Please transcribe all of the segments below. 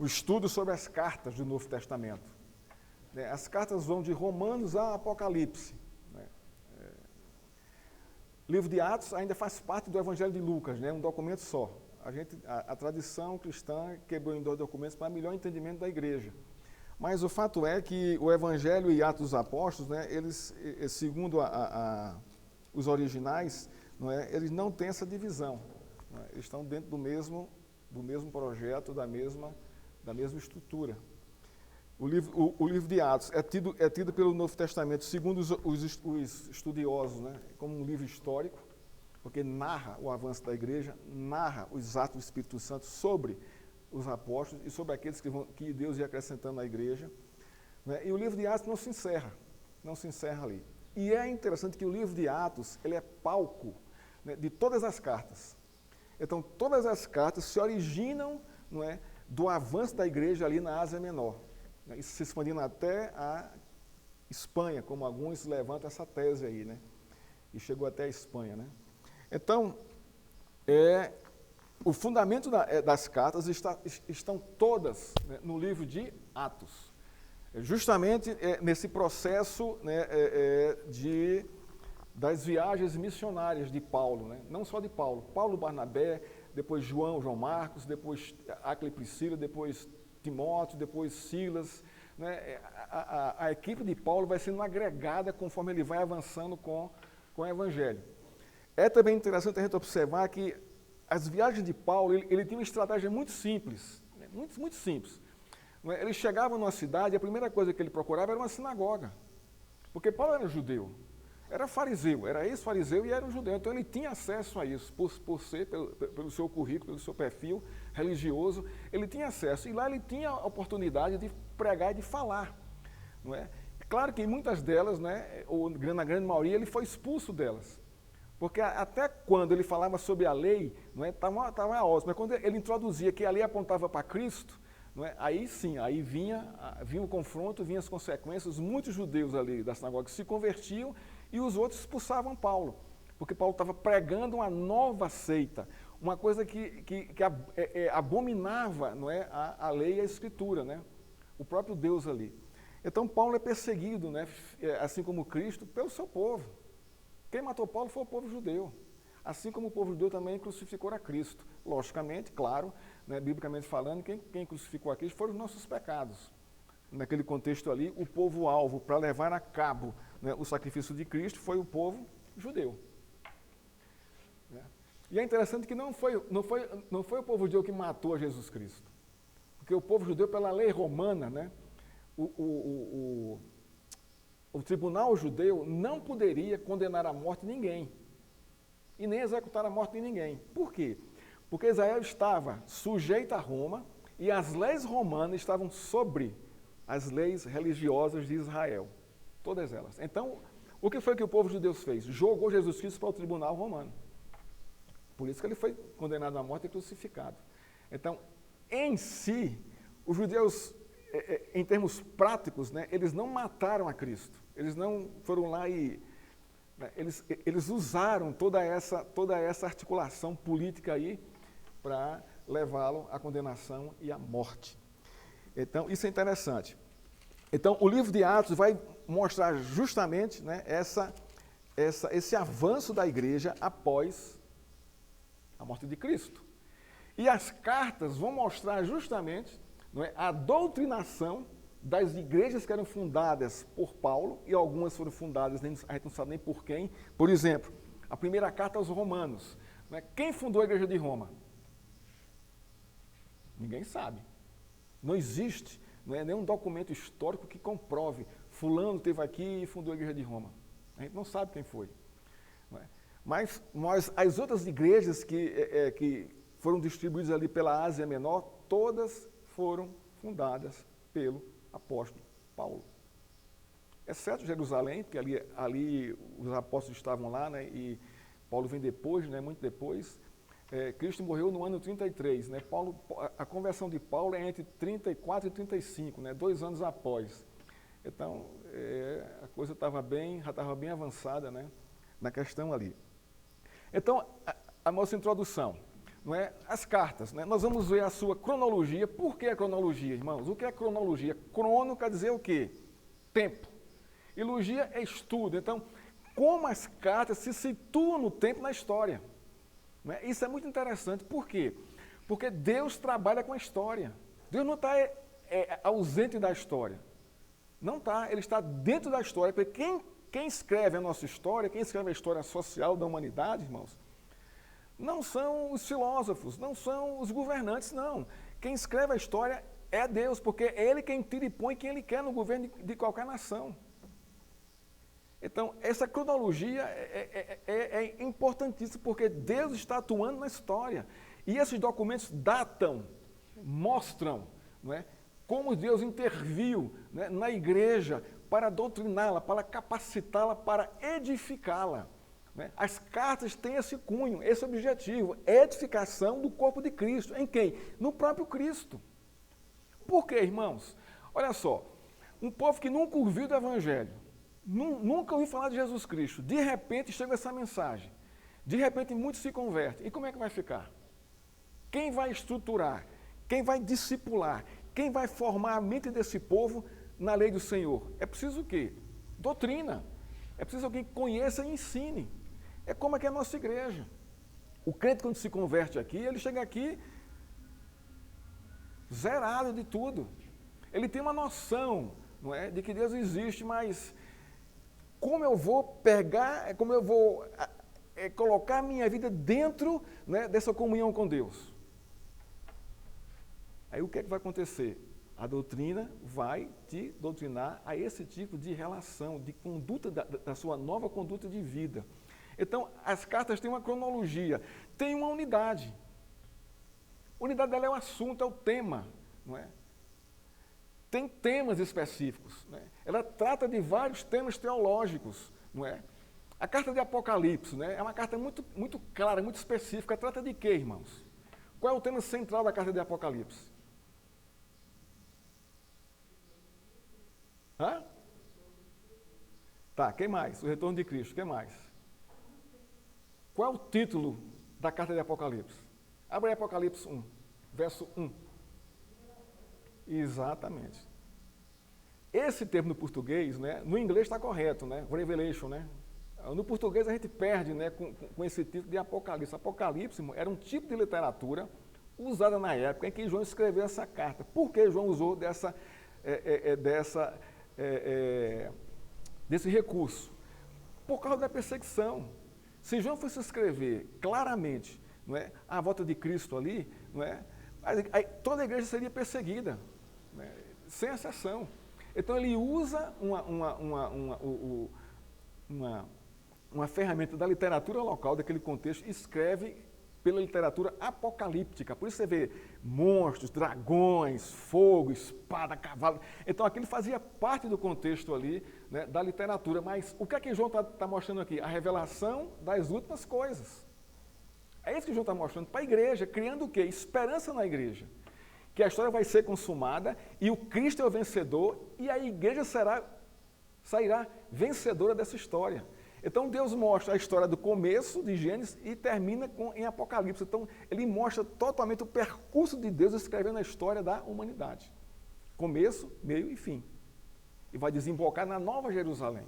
o estudo sobre as cartas do Novo Testamento. As cartas vão de Romanos a Apocalipse. O livro de Atos ainda faz parte do Evangelho de Lucas, um documento só. A tradição cristã quebrou em 2 documentos para melhor entendimento da igreja. Mas o fato é que o Evangelho e Atos dos Apóstolos, eles, segundo os originais, eles não têm essa divisão. Eles estão dentro do mesmo projeto, da mesma estrutura. O livro de Atos é tido pelo Novo Testamento, segundo os estudiosos, como um livro histórico, porque narra o avanço da igreja, narra os atos do Espírito Santo sobre os apóstolos e sobre aqueles que Deus ia acrescentando à igreja. E o livro de Atos não se encerra ali. E é interessante que o livro de Atos ele é palco de todas as cartas. Então, todas as cartas se originam do avanço da igreja ali na Ásia Menor. Isso se expandindo até a Espanha, como alguns levantam essa tese aí, e chegou até a Espanha. Então, o fundamento das cartas estão todas no livro de Atos. Justamente nesse processo das viagens missionárias de Paulo, não só de Paulo, Barnabé, depois João Marcos, depois Áquila e Priscila, depois Timóteo, depois Silas. A equipe de Paulo vai sendo agregada conforme ele vai avançando com o Evangelho. É também interessante a gente observar que as viagens de Paulo, ele tinha uma estratégia muito simples, muito simples. Ele chegava numa cidade e a primeira coisa que ele procurava era uma sinagoga, porque Paulo era judeu, era fariseu, era ex-fariseu e era um judeu, então ele tinha acesso a isso, pelo seu currículo, pelo seu perfil religioso, ele tinha acesso, e lá ele tinha a oportunidade de pregar e de falar. Claro que em muitas delas, ou na grande maioria, ele foi expulso delas. Porque até quando ele falava sobre a lei, estava ótimo, mas quando ele introduzia que a lei apontava para Cristo, aí sim, aí vinha o confronto, vinham as consequências, muitos judeus ali da sinagoga se convertiam e os outros expulsavam Paulo, porque Paulo estava pregando uma nova seita, uma coisa que abominava a lei e a escritura, o próprio Deus ali. Então Paulo é perseguido, assim como Cristo, pelo seu povo. Quem matou Paulo foi o povo judeu, assim como o povo judeu também crucificou a Cristo. Logicamente, claro, biblicamente falando, quem crucificou a Cristo foram os nossos pecados. Naquele contexto ali, o povo-alvo para levar a cabo o sacrifício de Cristo foi o povo judeu. E é interessante que não foi o povo judeu que matou a Jesus Cristo, porque o povo judeu, pela lei romana, o tribunal judeu não poderia condenar à morte ninguém e nem executar a morte de ninguém. Por quê? Porque Israel estava sujeita a Roma e as leis romanas estavam sobre as leis religiosas de Israel, todas elas. Então, o que foi que o povo judeu fez? Jogou Jesus Cristo para o tribunal romano. Por isso que ele foi condenado à morte e crucificado. Então, em si, os judeus, em termos práticos, eles não mataram a Cristo. Eles não foram lá e... Eles usaram toda essa articulação política aí para levá-lo à condenação e à morte. Então, isso é interessante. Então, o livro de Atos vai mostrar justamente esse avanço da igreja após a morte de Cristo. E as cartas vão mostrar justamente a doutrinação das igrejas que eram fundadas por Paulo, e algumas foram fundadas, a gente não sabe nem por quem. Por exemplo, a primeira carta aos Romanos. Quem fundou a igreja de Roma? Ninguém sabe. Não existe nenhum documento histórico que comprove fulano esteve aqui e fundou a igreja de Roma. A gente não sabe quem foi. Mas as outras igrejas que foram distribuídas ali pela Ásia Menor, todas foram fundadas pelo apóstolo Paulo. Exceto Jerusalém, porque ali os apóstolos estavam lá, e Paulo vem depois, muito depois. Cristo morreu no ano 33. A conversão de Paulo é entre 34 e 35, 2 anos após. Então, a coisa já estava bem avançada, na questão ali. Então, a nossa introdução. não é, as cartas. Né? Nós vamos ver a sua cronologia. Por que a cronologia, irmãos? O que é cronologia? Crono quer dizer o quê? Tempo. E logia é estudo. Então, como as cartas se situam no tempo na história. Não é? Isso é muito interessante. Por quê? Porque Deus trabalha com a história. Deus não está ausente da história. Não está. Ele está dentro da história. Porque quem escreve a nossa história, quem escreve a história social da humanidade, irmãos, não são os filósofos, não são os governantes, não. Quem escreve a história é Deus, porque é Ele quem tira e põe quem Ele quer no governo de qualquer nação. Então, essa cronologia é importantíssima, porque Deus está atuando na história. E esses documentos datam, mostram, não é, como Deus interviu, né, na igreja para doutriná-la, para capacitá-la, para edificá-la. Né? As cartas têm esse cunho, esse objetivo, edificação do corpo de Cristo. Em quem? No próprio Cristo. Por quê, irmãos? Olha só, um povo que nunca ouviu do Evangelho, nunca ouviu falar de Jesus Cristo, de repente chega essa mensagem, de repente muitos se convertem. E como é que vai ficar? Quem vai estruturar? Quem vai discipular? Quem vai formar a mente desse povo na lei do Senhor? É preciso o quê? Doutrina. É preciso alguém que conheça e ensine. É como é que é a nossa igreja. O crente, quando se converte aqui, ele chega aqui zerado de tudo. Ele tem uma noção, não é, de que Deus existe, mas como eu vou pegar, como eu vou colocar a minha vida dentro, né, dessa comunhão com Deus? Aí o que é que vai acontecer? A doutrina vai te doutrinar a esse tipo de relação, de conduta, da sua nova conduta de vida. Então, as cartas têm uma cronologia, tem uma unidade. A unidade dela é o assunto, é o tema, não é? Tem temas específicos, né? Ela trata de vários temas teológicos, não é? A carta de Apocalipse, né, é uma carta muito, muito clara, muito específica. Trata de quê, irmãos? Qual é o tema central da carta de Apocalipse? Hã? Tá, quem mais? O retorno de Cristo, quem mais? Qual é o título da carta de Apocalipse? Abre aí Apocalipse 1, verso 1. Exatamente. Esse termo no português, né, no inglês está correto, né? Revelation, né? No português a gente perde, né, com esse título de Apocalipse. Apocalipse era um tipo de literatura usada na época em que João escreveu essa carta. Por que João usou desse recurso? Por causa da perseguição. Se João fosse escrever claramente, não é, a volta de Cristo ali, não é, aí toda a igreja seria perseguida, né, sem exceção. Então ele usa uma ferramenta da literatura local, daquele contexto, e escreve pela literatura apocalíptica. Por isso você vê monstros, dragões, fogo, espada, cavalo. Então aquilo fazia parte do contexto ali, né, da literatura. Mas o que é que João está mostrando aqui? A revelação das últimas coisas. É isso que João está mostrando para a igreja, criando o quê? Esperança na igreja. Que a história vai ser consumada e o Cristo é o vencedor e a igreja sairá vencedora dessa história. Então Deus mostra a história do começo de Gênesis e termina em Apocalipse. Então ele mostra totalmente o percurso de Deus escrevendo a história da humanidade. Começo, meio e fim. E vai desembocar na Nova Jerusalém,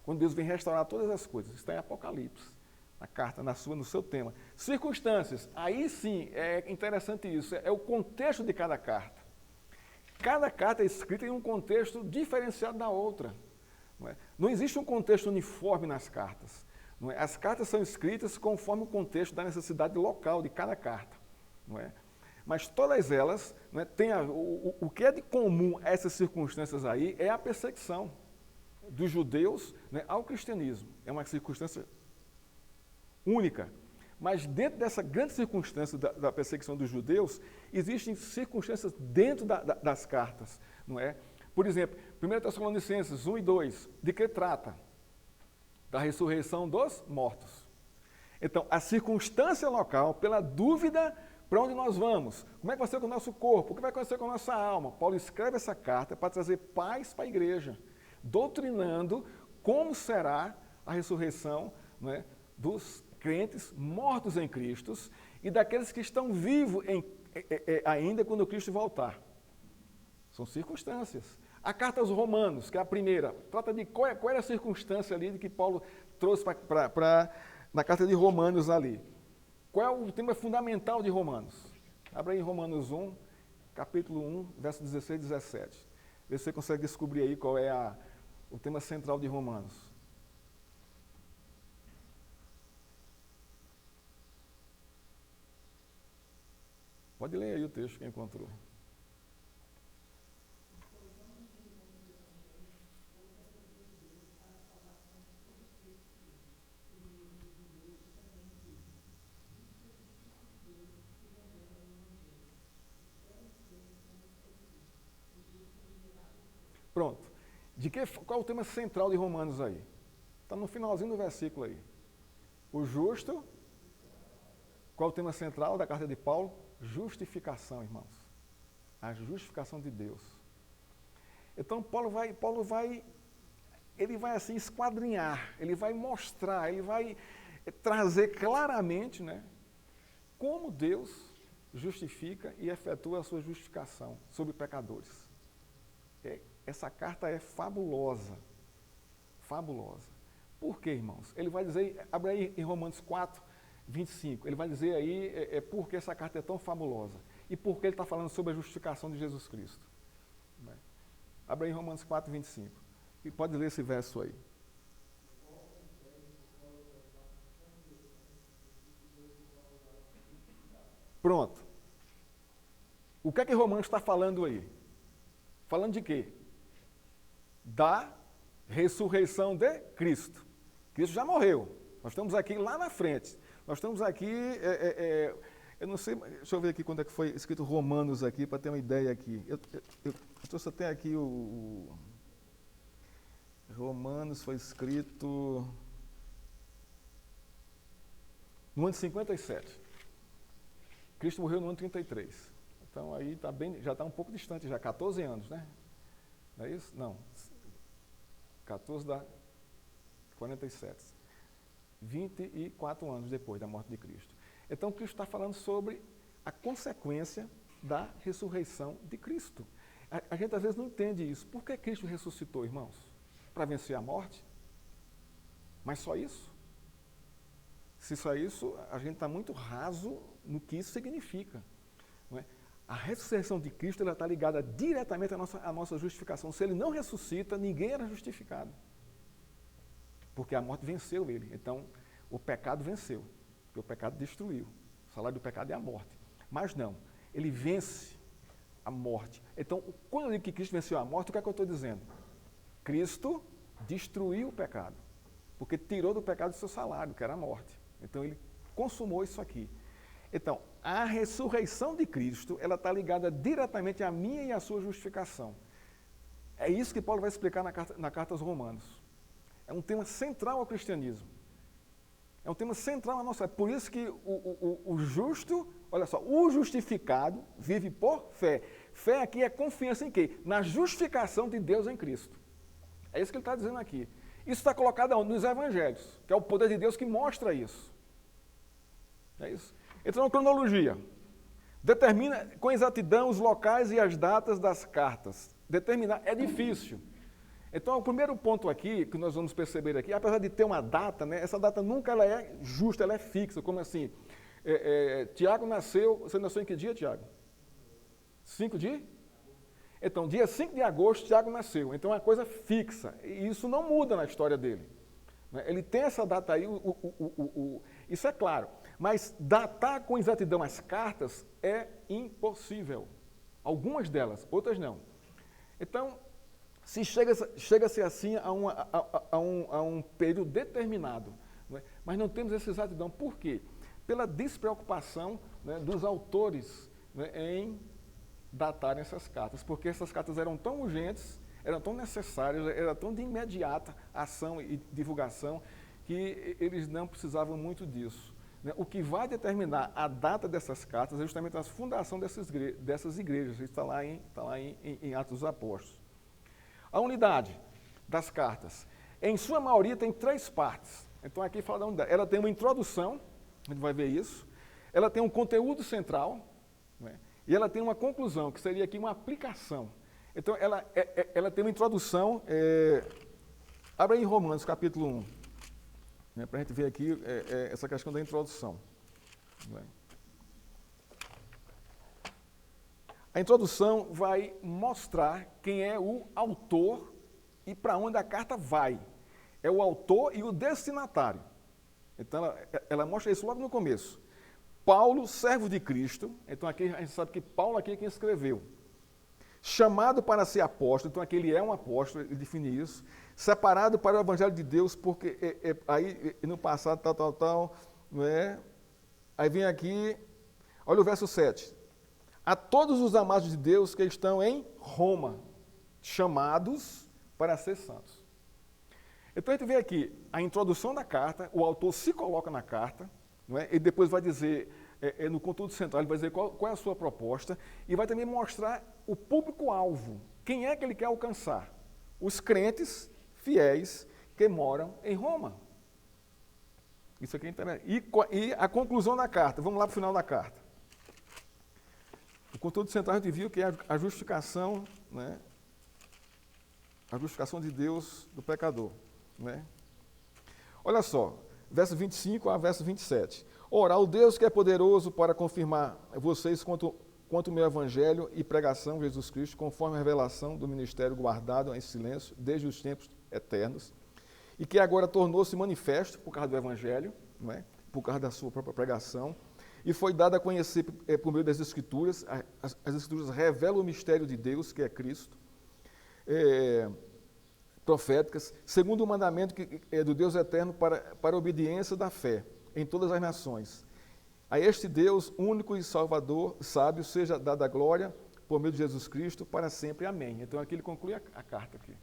quando Deus vem restaurar todas as coisas. Está em Apocalipse. A carta no seu tema. Circunstâncias, aí sim é interessante isso, é o contexto de cada carta. Cada carta é escrita em um contexto diferenciado da outra. Não existe um contexto uniforme nas cartas. Não é? As cartas são escritas conforme o contexto da necessidade local de cada carta. Não é? Mas todas elas, não é, têm o que é de comum a essas circunstâncias aí é a perseguição dos judeus, né, ao cristianismo. É uma circunstância única. Mas dentro dessa grande circunstância da perseguição dos judeus, existem circunstâncias dentro das cartas, não é? Por exemplo, 1 Tessalonicenses 1 e 2, de que trata? Da ressurreição dos mortos. Então, a circunstância local, pela dúvida, para onde nós vamos? Como é que vai ser com o nosso corpo? O que vai acontecer com a nossa alma? Paulo escreve essa carta para trazer paz para a igreja, doutrinando como será a ressurreição, não é, dos crentes mortos em Cristo e daqueles que estão vivos ainda quando Cristo voltar. São circunstâncias. A carta aos Romanos, que é a primeira, trata de qual era a circunstância ali de que Paulo trouxe na carta de Romanos ali. Qual é o tema fundamental de Romanos? Abra aí em Romanos 1, capítulo 1, verso 16 e 17. Vê se você consegue descobrir aí qual é o tema central de Romanos. Pode ler aí o texto que encontrou. Pronto. Qual é o tema central de Romanos aí? Está no finalzinho do versículo aí. O justo. Qual é o tema central da carta de Paulo? Justificação, irmãos. A justificação de Deus. Então, ele vai assim esquadrinhar, ele vai mostrar, ele vai trazer claramente, né, como Deus justifica e efetua a sua justificação sobre pecadores. Essa carta é fabulosa. Fabulosa. Por quê, irmãos? Ele vai dizer, abre aí em Romanos 4, 25, ele vai dizer aí por que essa carta é tão fabulosa e por que ele está falando sobre a justificação de Jesus Cristo. Abre aí em Romanos 4, 25. E pode ler esse verso aí. Pronto. O que é que Romanos está falando aí? Falando de quê? Da ressurreição de Cristo. Cristo já morreu. Nós estamos aqui lá na frente. Nós estamos aqui, eu não sei, deixa eu ver aqui quando é que foi escrito Romanos aqui, para ter uma ideia aqui. Eu trouxe até aqui o Romanos foi escrito no ano de 57. Cristo morreu no ano 33. Então aí já está um pouco distante, já 14 anos, né? Não é isso? Não. 14 dá 47. 24 anos depois da morte de Cristo. Então Cristo está falando sobre a consequência da ressurreição de Cristo. A gente às vezes não entende isso. Por que Cristo ressuscitou, irmãos? Para vencer a morte? Mas só isso? Se só isso, a gente está muito raso no que isso significa. Não é? A ressurreição de Cristo está ligada diretamente à nossa justificação. Se ele não ressuscita, ninguém era justificado. Porque a morte venceu ele. Então, o pecado venceu. Porque o pecado destruiu. O salário do pecado é a morte. Mas não, ele vence a morte. Então, quando eu digo que Cristo venceu a morte, o que é que eu estou dizendo? Cristo destruiu o pecado. Porque tirou do pecado o seu salário, que era a morte. Então, ele consumou isso aqui. Então, a ressurreição de Cristo, ela está ligada diretamente à minha e à sua justificação. É isso que Paulo vai explicar na carta aos Romanos. É um tema central ao cristianismo. É um tema central à nossa. Por isso que o justo, olha só, o justificado vive por fé. Fé aqui é confiança em quê? Na justificação de Deus em Cristo. É isso que ele está dizendo aqui. Isso está colocado nos evangelhos, que é o poder de Deus que mostra isso. É isso. Então, a cronologia. Determina com exatidão os locais e as datas das cartas. Determinar é difícil. Então, o primeiro ponto aqui, que nós vamos perceber aqui, apesar de ter uma data, né, essa data nunca ela é justa, ela é fixa. Como assim? Tiago nasceu, você nasceu em que dia, Tiago? 5 de? Então, dia 5 de agosto, Tiago nasceu. Então, é uma coisa fixa. E isso não muda na história dele. Ele tem essa data aí, isso é claro. Mas datar com exatidão as cartas é impossível. Algumas delas, outras não. Então, se chega-se assim a um período determinado, não é? Mas não temos essa exatidão. Por quê? Pela despreocupação, né, dos autores, né, em datarem essas cartas, porque essas cartas eram tão urgentes, eram tão necessárias, eram tão de imediata ação e divulgação, que eles não precisavam muito disso. O que vai determinar a data dessas cartas é justamente a fundação dessas igrejas. Isso está lá em Atos dos Apóstolos. A unidade das cartas, em sua maioria, tem 3 partes. Então, aqui fala da unidade. Ela tem uma introdução, a gente vai ver isso. ela tem um conteúdo central, né? E ela tem uma conclusão, que seria aqui uma aplicação. Então, ela tem uma introdução. Abre aí em Romanos, capítulo 1, né, para a gente ver aqui essa questão da introdução. Né? A introdução vai mostrar quem é o autor e para onde a carta vai. É o autor e o destinatário. Então, ela mostra isso logo no começo. Paulo, servo de Cristo. Então, aqui a gente sabe que Paulo aqui é quem escreveu. Chamado para ser apóstolo. Então, aqui ele é um apóstolo, ele define isso. Separado para o evangelho de Deus, porque aí no passado, tal, não é? Aí vem aqui, olha o verso 7. A todos os amados de Deus que estão em Roma, chamados para ser santos. Então a gente vê aqui a introdução da carta, o autor se coloca na carta, não é? E depois vai dizer, no conteúdo central, ele vai dizer qual é a sua proposta e vai também mostrar o público-alvo, quem é que ele quer alcançar. Os crentes fiéis que moram em Roma. Isso aqui é interessante. E a conclusão da carta, vamos lá para o final da carta. O conteúdo central a gente viu que é a justificação, né? A justificação de Deus do pecador. Né? Olha só, verso 25 a verso 27. Ora, o Deus que é poderoso para confirmar vocês quanto o meu evangelho e pregação de Jesus Cristo, conforme a revelação do ministério guardado em silêncio desde os tempos eternos, e que agora tornou-se manifesto por causa do evangelho, não é? Por causa da sua própria pregação, e foi dado a conhecer por meio das Escrituras. As Escrituras revelam o mistério de Deus, que é Cristo, proféticas, segundo o mandamento que é do Deus eterno para a obediência da fé em todas as nações. A este Deus, único e Salvador, sábio, seja dada a glória por meio de Jesus Cristo para sempre. Amém. Então aqui ele conclui a carta aqui.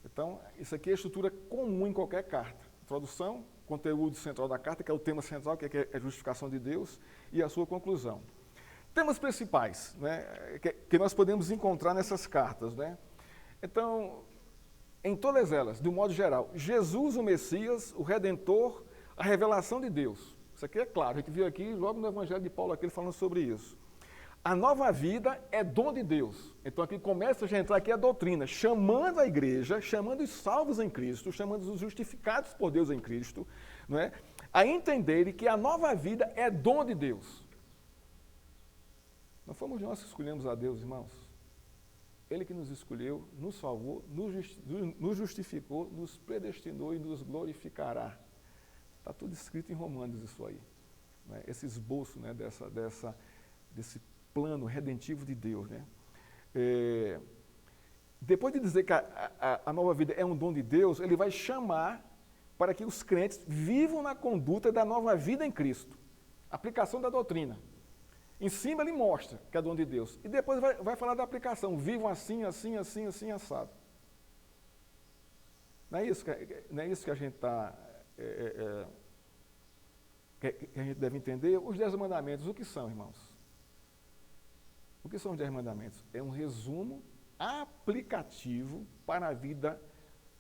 Então, isso aqui é a estrutura comum em qualquer carta. Introdução, conteúdo central da carta, que é o tema central, que é a justificação de Deus, e a sua conclusão. Temas principais, né, que nós podemos encontrar nessas cartas. Né? Então, em todas elas, de um modo geral, Jesus, o Messias, o Redentor, a revelação de Deus. Isso aqui é claro, a gente viu aqui, logo no Evangelho de Paulo, aqui, ele falando sobre isso. A nova vida é dom de Deus. Então aqui começa a entrar aqui a doutrina, chamando a igreja, chamando os salvos em Cristo, chamando os justificados por Deus em Cristo, não é? A entenderem que a nova vida é dom de Deus. Não fomos nós que escolhemos a Deus, irmãos. Ele que nos escolheu, nos salvou, nos justificou, nos predestinou e nos glorificará. Está tudo escrito em Romanos isso aí. Né? Esse esboço, né, desse plano redentivo de Deus. Né? Depois de dizer que a nova vida é um dom de Deus, ele vai chamar para que os crentes vivam na conduta da nova vida em Cristo. Aplicação da doutrina. Em cima ele mostra que é dom de Deus. E depois vai falar da aplicação. Vivam assim, assim, assim, assim, assado. Não é isso que a gente está... que a gente deve entender. Os 10 mandamentos, o que são, irmãos? O que são os 10 mandamentos? É um resumo aplicativo para a vida,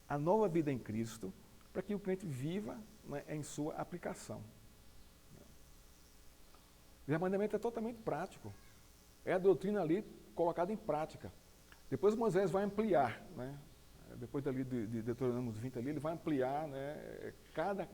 a nova vida em Cristo, para que o crente viva, né, em sua aplicação. O 10 mandamentos é totalmente prático. É a doutrina ali colocada em prática. Depois Moisés vai ampliar, né? Depois dali de Deuteronômio 20 ali, ele vai ampliar, né,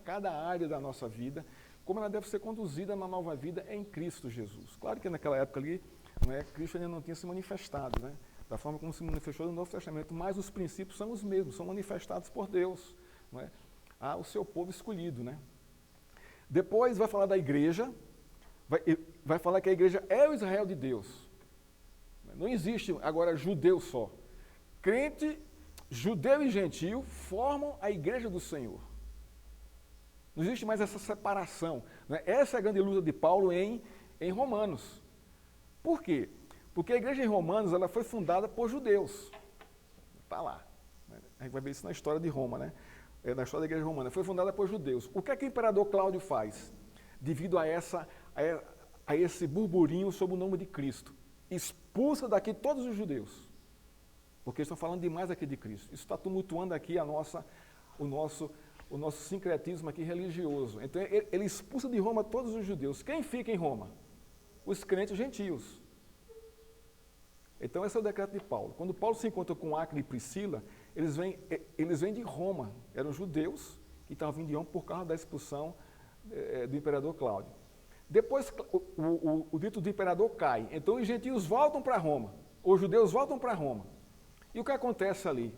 cada área da nossa vida, como ela deve ser conduzida na nova vida em Cristo Jesus. Claro que naquela época ali, né, Cristo ainda não tinha se manifestado, né, da forma como se manifestou no Novo Testamento, mas os princípios são os mesmos, são manifestados por Deus, né, ao seu povo escolhido. Né. Depois vai falar da igreja, vai falar que a igreja é o Israel de Deus. Não existe agora judeu só. Crente, judeu e gentio formam a igreja do Senhor. Não existe mais essa separação. Né? Essa é a grande luta de Paulo em Romanos. Por quê? Porque a igreja em Romanos ela foi fundada por judeus. Está lá. A gente vai ver isso na história de Roma, né? Na história da igreja romana. Foi fundada por judeus. O que é que o imperador Cláudio faz? Devido a esse burburinho sob o nome de Cristo. Expulsa daqui todos os judeus. Porque estão falando demais aqui de Cristo. Isso está tumultuando aqui o o nosso sincretismo aqui religioso. Então, ele expulsa de Roma todos os judeus. Quem fica em Roma? Os crentes gentios. Então, esse é o decreto de Paulo. Quando Paulo se encontra com Áquila e Priscila, eles vêm de Roma. Eram judeus que estavam vindo de Roma por causa da expulsão do imperador Cláudio. Depois, o dito do imperador cai. Então, os gentios voltam para Roma. Os judeus voltam para Roma. E o que acontece ali?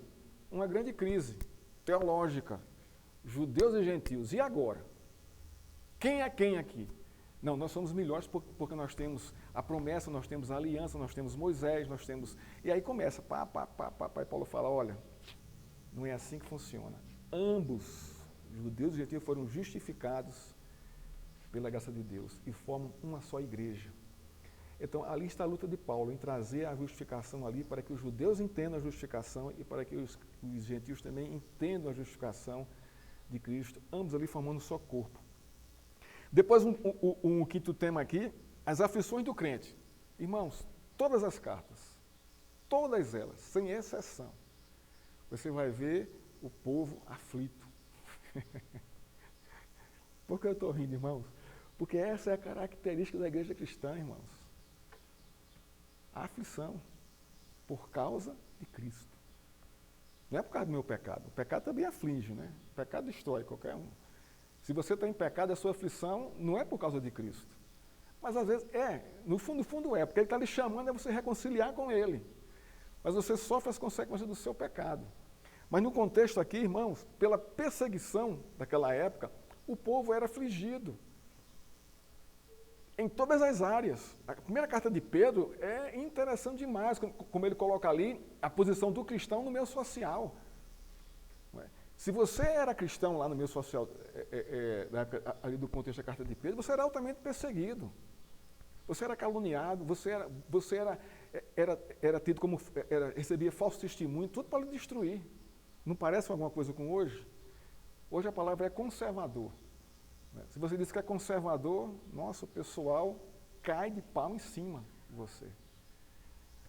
Uma grande crise teológica. Judeus e gentios. E agora? Quem é quem aqui? Não, nós somos melhores porque nós temos a promessa, nós temos a aliança, nós temos Moisés, nós temos... E aí começa, e Paulo fala, olha, não é assim que funciona. Ambos, judeus e gentios, foram justificados pela graça de Deus e formam uma só igreja. Então, ali está a luta de Paulo, em trazer a justificação ali para que os judeus entendam a justificação e para que os gentios também entendam a justificação de Cristo, ambos ali formando um só corpo. Depois, um quinto tema aqui, as aflições do crente. Irmãos, todas as cartas, todas elas, sem exceção, você vai ver o povo aflito. Por que eu estou rindo, irmãos? Porque essa é a característica da igreja cristã, irmãos. A aflição por causa de Cristo. Não é por causa do meu pecado. O pecado também aflige, né? O pecado destrói qualquer um. Se você está em pecado, a sua aflição não é por causa de Cristo. Mas às vezes no fundo é, porque Ele está lhe chamando a você reconciliar com Ele. Mas você sofre as consequências do seu pecado. Mas no contexto aqui, irmãos, pela perseguição daquela época, o povo era afligido. Em todas as áreas. A primeira carta de Pedro é interessante demais, como ele coloca ali a posição do cristão no meio social. Se você era cristão lá no meio social, na época ali do contexto da carta de Pedro, você era altamente perseguido. Você era caluniado, você era tido como, recebia falso testemunho, tudo para lhe destruir. Não parece alguma coisa com hoje? Hoje a palavra é conservador. Se você diz que é conservador, nossa, o pessoal cai de pau em cima de você.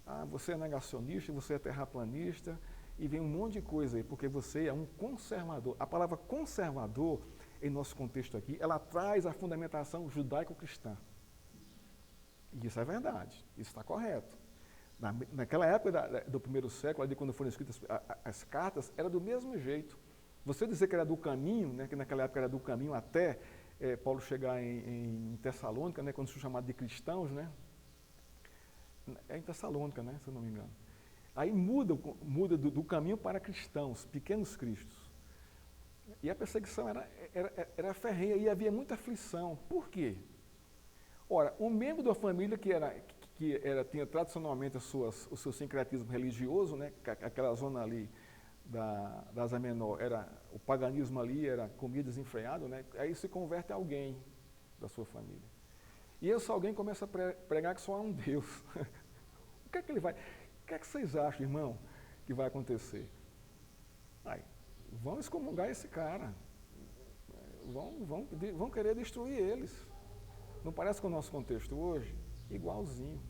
Ah, você é negacionista, você é terraplanista, e vem um monte de coisa aí, porque você é um conservador. A palavra conservador, em nosso contexto aqui, ela traz a fundamentação judaico-cristã. E isso é verdade, isso está correto. Naquela época do primeiro século, ali quando foram escritas as cartas, era do mesmo jeito. Você dizer que era do caminho, né, que naquela época era do caminho até Paulo chegar em Tessalônica, né, quando são chamados de cristãos, né? É em Tessalônica, né, se eu não me engano. Aí muda do caminho para cristãos, pequenos cristos. E a perseguição era ferrenha e havia muita aflição. Por quê? Ora, um membro da família tinha tradicionalmente o seu sincretismo religioso, né, aquela zona ali da Ásia Menor, o paganismo ali era comida desenfreada, né, aí se converte a alguém da sua família. E esse alguém começa a pregar que só há um Deus. O que é que ele vai... O que é que vocês acham, irmão, que vai acontecer? Vão excomungar esse cara. Vão querer destruir eles. Não parece com o nosso contexto hoje? Igualzinho.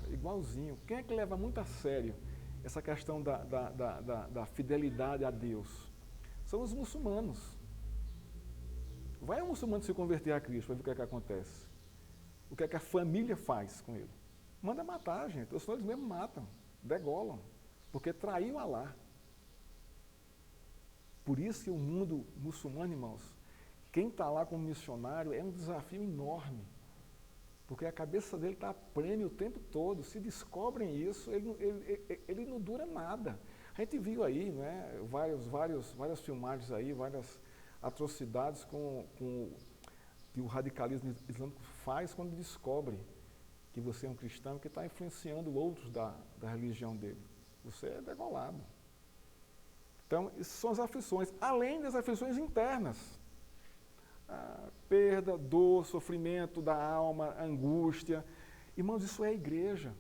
Igualzinho. Quem é que leva muito a sério essa questão da fidelidade a Deus? São os muçulmanos. Vai um muçulmano se converter a Cristo para ver o que é que acontece. O que é que a família faz com ele? Manda matar, gente. Os senhores eles mesmos matam, degolam, porque traiu Alá. Por isso que o mundo muçulmano, irmãos, quem está lá como missionário é um desafio enorme, porque a cabeça dele está a prêmio o tempo todo. Se descobrem isso, ele não dura nada. A gente viu aí, né, várias filmagens aí, várias atrocidades que o radicalismo islâmico faz quando descobre que você é um cristão que está influenciando outros da religião dele. Você é degolado. Então, isso são as aflições, além das aflições internas. A perda, dor, sofrimento da alma, angústia. Irmãos, isso é a igreja.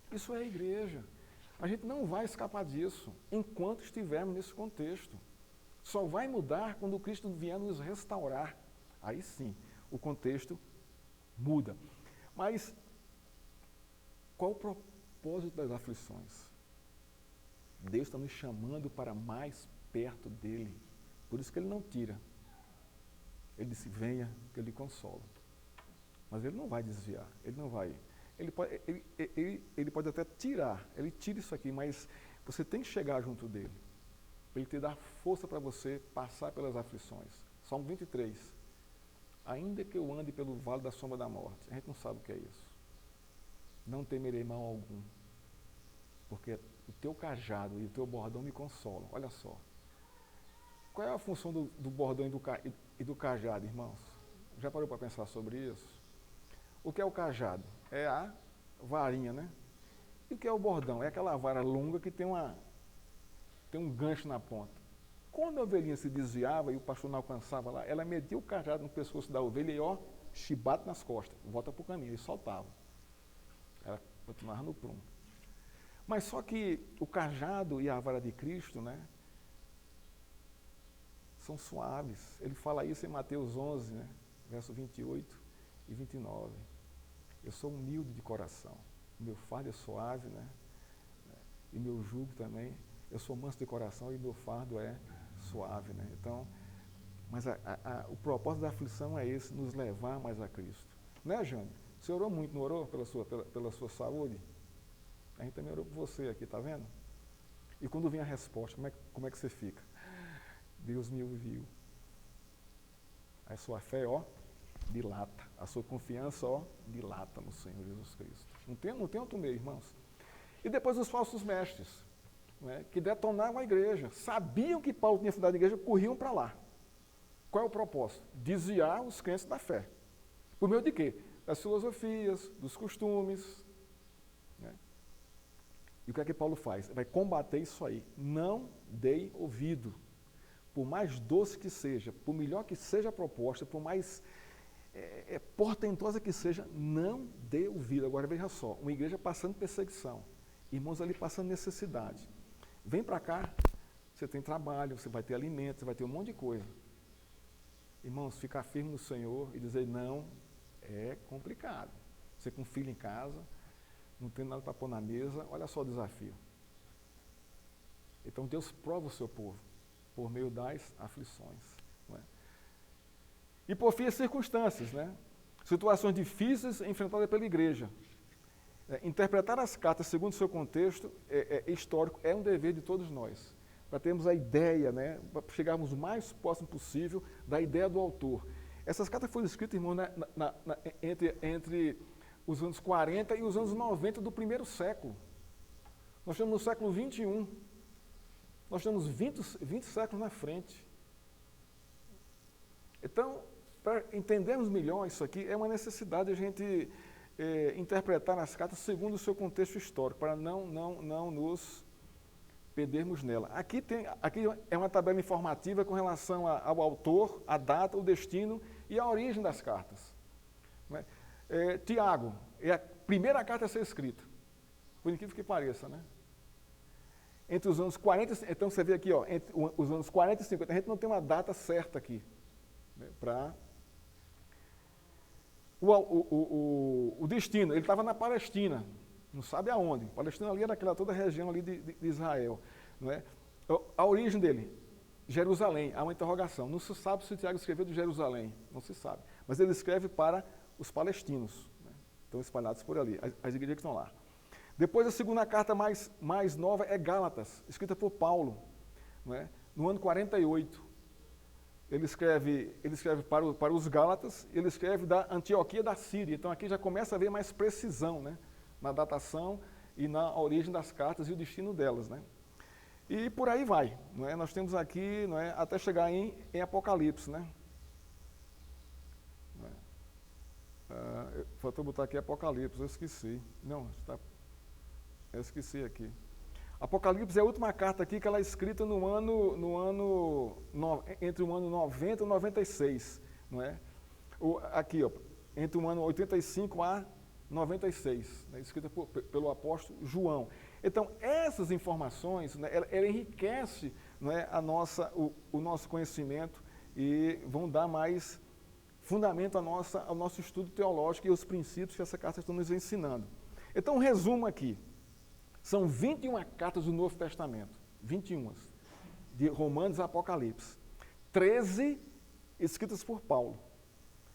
Isso é a igreja. A gente não vai escapar disso enquanto estivermos nesse contexto. Só vai mudar quando Cristo vier nos restaurar. Aí sim, o contexto muda. Mas qual o propósito das aflições? Deus está nos chamando para mais perto dEle. Por isso que ele não tira. Ele disse, venha, que eu lhe consolo. Mas ele não vai desviar, ele não vai. Ele pode até tirar, ele tira isso aqui, mas você tem que chegar junto dele. Para ele te dar força para você passar pelas aflições. Salmo 23. Ainda que eu ande pelo vale da sombra da morte. A gente não sabe o que é isso. Não temerei mal algum. Porque o teu cajado e o teu bordão me consolam. Olha só. Qual é a função do bordão e do cajado, irmãos? Já parou para pensar sobre isso? O que é o cajado? É a varinha, né? E o que é o bordão? É aquela vara longa que tem um gancho na ponta. Quando a ovelhinha se desviava e o pastor não alcançava lá, ela metia o cajado no pescoço da ovelha e, ó, chibate nas costas, volta para o caminho, e soltava. Ela continuava no prumo. Mas só que o cajado e a vara de Cristo, né, são suaves. Ele fala isso em Mateus 11, né, verso 28 e 29. Eu sou humilde de coração, meu fardo é suave, né, e meu jugo também. Eu sou manso de coração e meu fardo é suave, né? Então, mas o propósito da aflição é esse, nos levar mais a Cristo. Né, Jane? Você orou muito, não orou pela sua saúde? A gente também orou por você aqui, tá vendo? E quando vem a resposta, como é que você fica? Deus me ouviu. A sua fé, ó, dilata. A sua confiança, ó, dilata no Senhor Jesus Cristo. Não tem outro meio, irmãos. E depois os falsos mestres, né, que detonavam a igreja. Sabiam que Paulo tinha fundado a igreja, corriam para lá. Qual é o propósito? Desviar os crentes da fé. Por meio de quê? Das filosofias, dos costumes. Né? E o que é que Paulo faz? Vai combater isso aí. Não dei ouvido. Por mais doce que seja, por melhor que seja a proposta, por mais portentosa que seja, não dê ouvido. Agora veja só, uma igreja passando perseguição, irmãos ali passando necessidade. Vem para cá, você tem trabalho, você vai ter alimento, você vai ter um monte de coisa. Irmãos, ficar firme no Senhor e dizer não é complicado. Você com filho em casa, não tem nada para pôr na mesa, olha só o desafio. Então Deus prova o seu povo por meio das aflições. Não é? E por fim as circunstâncias, né? Situações difíceis enfrentadas pela igreja. Interpretar as cartas segundo o seu contexto histórico é um dever de todos nós, para termos a ideia, né, para chegarmos o mais próximo possível da ideia do autor. Essas cartas foram escritas, irmão, entre os anos 40 e os anos 90 do primeiro século. Nós estamos no século 21. Nós estamos 20 séculos na frente. Então, para entendermos melhor isso aqui, é uma necessidade a gente interpretar as cartas segundo o seu contexto histórico, para não nos perdermos nela. Aqui é uma tabela informativa com relação ao autor, a data, o destino e a origem das cartas. Né? Tiago é a primeira carta a ser escrita, por incrível que pareça, né? Entre os anos 40, então você vê aqui, ó, entre os anos 40 e 50, a gente não tem uma data certa aqui, né, para o destino. Ele estava na Palestina, não sabe aonde. Palestina ali era toda a região ali de Israel, não é? A origem dele, Jerusalém, há uma interrogação. Não se sabe se Tiago escreveu de Jerusalém, não se sabe. Mas ele escreve para os palestinos, né? Estão espalhados por ali, as igrejas que estão lá. Depois a segunda carta mais nova é Gálatas, escrita por Paulo, não é? No ano 48. Ele escreve para os Gálatas, ele escreve da Antioquia da Síria. Então aqui já começa a haver mais precisão, né, na datação e na origem das cartas e o destino delas. Né? E por aí vai. Não é? Nós temos aqui, não é, até chegar em Apocalipse. Né? Faltou botar aqui Apocalipse, eu esqueci. Não, eu esqueci aqui. Apocalipse é a última carta aqui que ela é escrita entre o ano 90 e 96, não é? Aqui, ó, entre o ano 85 a 96, né, escrita pelo apóstolo João. Então, essas informações, né, ela enriquece, não é, o nosso conhecimento e vão dar mais fundamento ao nosso estudo teológico e aos princípios que essa carta está nos ensinando. Então, um resumo aqui. São 21 cartas do Novo Testamento, 21, de Romanos a Apocalipse. 13 escritas por Paulo.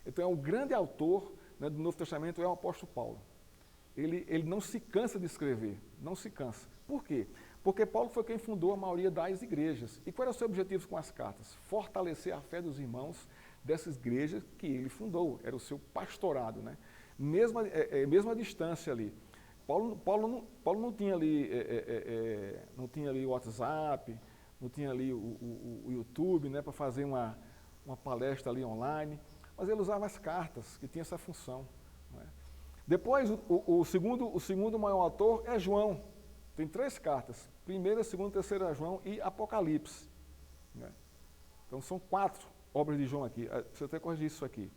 Então, o grande autor, né, do Novo Testamento é o apóstolo Paulo. Ele não se cansa de escrever, não se cansa. Por quê? Porque Paulo foi quem fundou a maioria das igrejas. E qual era o seu objetivo com as cartas? Fortalecer a fé dos irmãos dessas igrejas que ele fundou, era o seu pastorado, né? Mesmo a distância ali. Paulo não tinha ali, não tinha ali o WhatsApp, não tinha ali o YouTube, né, para fazer uma palestra ali online, mas ele usava as cartas, que tinha essa função. Não é? Depois, o segundo maior autor é João. Tem 3 cartas, 1ª, 2ª, 3ª João e Apocalipse. Né? Então são 4 obras de João aqui, preciso até corrigir isso aqui.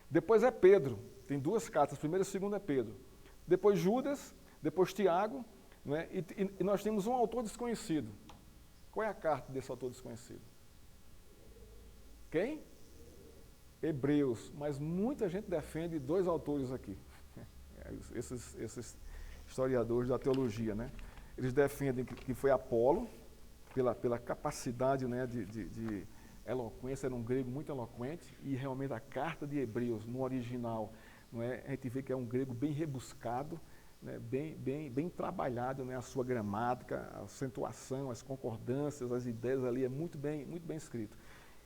Depois é Pedro, tem 2 cartas, 1ª e 2ª é Pedro. Depois Judas, depois Tiago, né? E nós temos um autor desconhecido. Qual é a carta desse autor desconhecido? Quem? Hebreus, mas muita gente defende 2 autores aqui. Esses historiadores da teologia, né? Eles defendem que foi Apolo, pela capacidade, né, de eloquência, era um grego muito eloquente, e realmente a carta de Hebreus, no original, não é, a gente vê que é um grego bem rebuscado, né, bem trabalhado, né, a sua gramática, a acentuação, as concordâncias, as ideias ali, é muito bem escrito.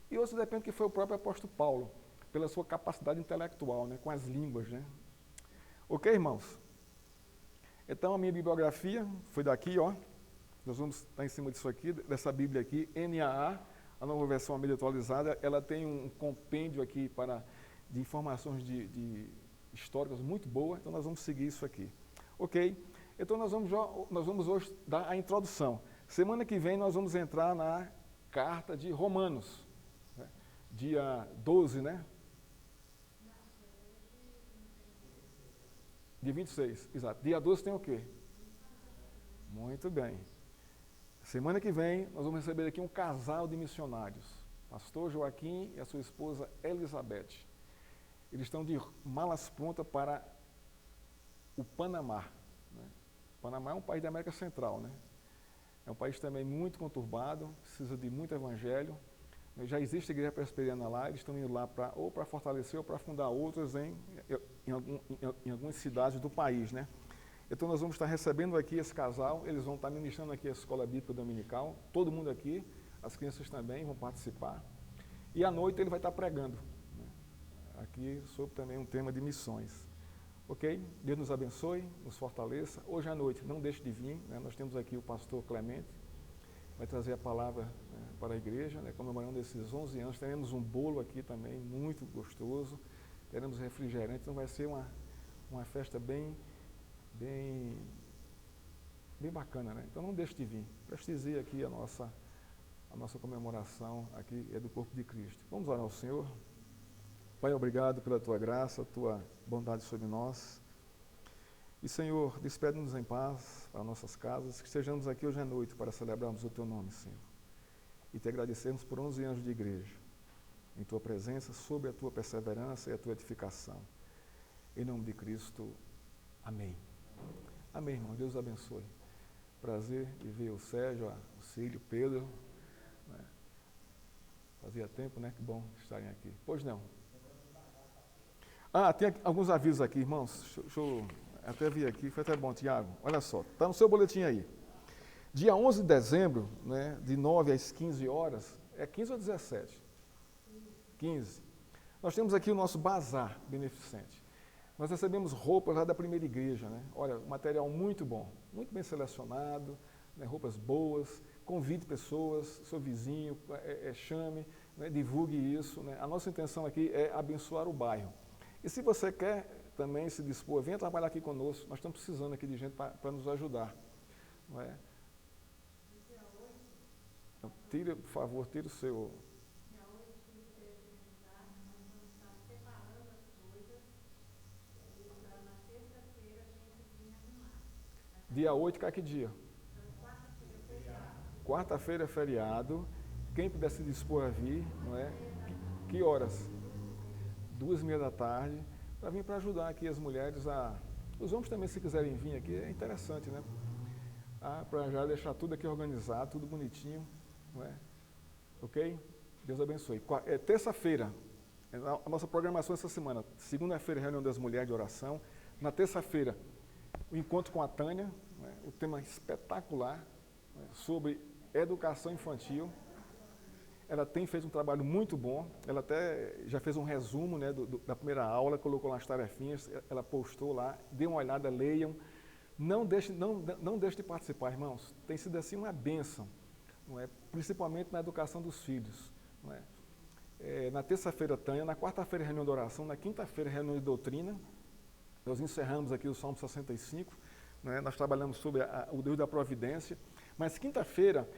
E outros dependem que foi o próprio apóstolo Paulo, pela sua capacidade intelectual, né, com as línguas. Né. Ok, irmãos? Então, a minha bibliografia foi daqui, ó. Nós vamos estar em cima disso aqui, dessa Bíblia aqui, NAA, a nova versão Almeida atualizada. Ela tem um compêndio aqui de informações históricas muito boa, então nós vamos seguir isso aqui. Ok? Então, nós vamos hoje dar a introdução. Semana que vem, nós vamos entrar na carta de Romanos, né? Dia 12, né? Dia 26, exato. Dia 12 tem o quê? Muito bem. Semana que vem, nós vamos receber aqui um casal de missionários. Pastor Joaquim e a sua esposa Elizabeth. Eles estão de malas prontas para o Panamá. Né? O Panamá é um país da América Central, né? É um país também muito conturbado, precisa de muito evangelho. Já existe a Igreja Presbiteriana lá, eles estão indo lá ou para fortalecer ou para fundar outras em algumas cidades do país, né? Então nós vamos estar recebendo aqui esse casal, eles vão estar ministrando aqui a Escola Bíblica Dominical, todo mundo aqui, as crianças também vão participar. E à noite ele vai estar pregando, né? Aqui sobre também um tema de missões. Ok? Deus nos abençoe, nos fortaleça. Hoje à noite, não deixe de vir, né? Nós temos aqui o pastor Clemente, vai trazer a palavra, né, para a igreja, né, comemorando esses 11 anos. Teremos um bolo aqui também, muito gostoso. Teremos refrigerante, então vai ser uma festa bem bacana, né? Então não deixe de vir. Prestigie aqui a nossa comemoração aqui é do corpo de Cristo. Vamos orar ao Senhor. Pai, obrigado pela tua graça, tua bondade sobre nós. E, Senhor, despede-nos em paz para nossas casas, que estejamos aqui hoje à noite para celebrarmos o Teu nome, Senhor. E Te agradecermos por 11 anos de igreja, em Tua presença, sob a Tua perseverança e a Tua edificação. Em nome de Cristo, amém. Amém, irmão. Deus abençoe. Prazer de ver o Sérgio, o Cílio, o Pedro. Né? Fazia tempo, né? Que bom estarem aqui. Pois não. Tem alguns avisos aqui, irmãos. Deixa eu até vi aqui, foi até bom, Tiago. Olha só, está no seu boletim aí. Dia 11 de dezembro, né, de 9 às 15 horas, é 15 ou 17? 15. Nós temos aqui o nosso bazar beneficente. Nós recebemos roupas lá da primeira igreja, né? Olha, material muito bom, muito bem selecionado, né, roupas boas. Convide pessoas, seu vizinho, chame, né, divulgue isso. Né? A nossa intenção aqui é abençoar o bairro. E se você quer também se dispor, venha trabalhar aqui conosco. Nós estamos precisando aqui de gente para nos ajudar. Não é? Então, tire, por favor, tire o seu. Dia 8 cai que dia? Quarta-feira é feriado. Quem puder se dispor a vir, não é? Que horas? 2h30 da tarde, para vir para ajudar aqui as mulheres os homens também, se quiserem vir aqui, é interessante, né? Para já deixar tudo aqui organizado, tudo bonitinho, não é? Ok? Deus abençoe. Terça-feira, a nossa programação essa semana. Segunda-feira, reunião das mulheres de oração. Na terça-feira, o encontro com a Tânia, né, o tema espetacular, né, sobre educação infantil. Ela tem feito um trabalho muito bom, ela até já fez um resumo, né, da primeira aula, colocou lá as tarefinhas, ela postou lá, dê uma olhada, leiam. Não deixe de participar, irmãos. Tem sido assim uma bênção, não é? Principalmente na educação dos filhos. Não é? Na terça-feira, Tânia, na quarta-feira, reunião de oração, na quinta-feira, reunião de doutrina. Nós encerramos aqui o Salmo 65, né? Nós trabalhamos sobre o Deus da providência, mas quinta-feira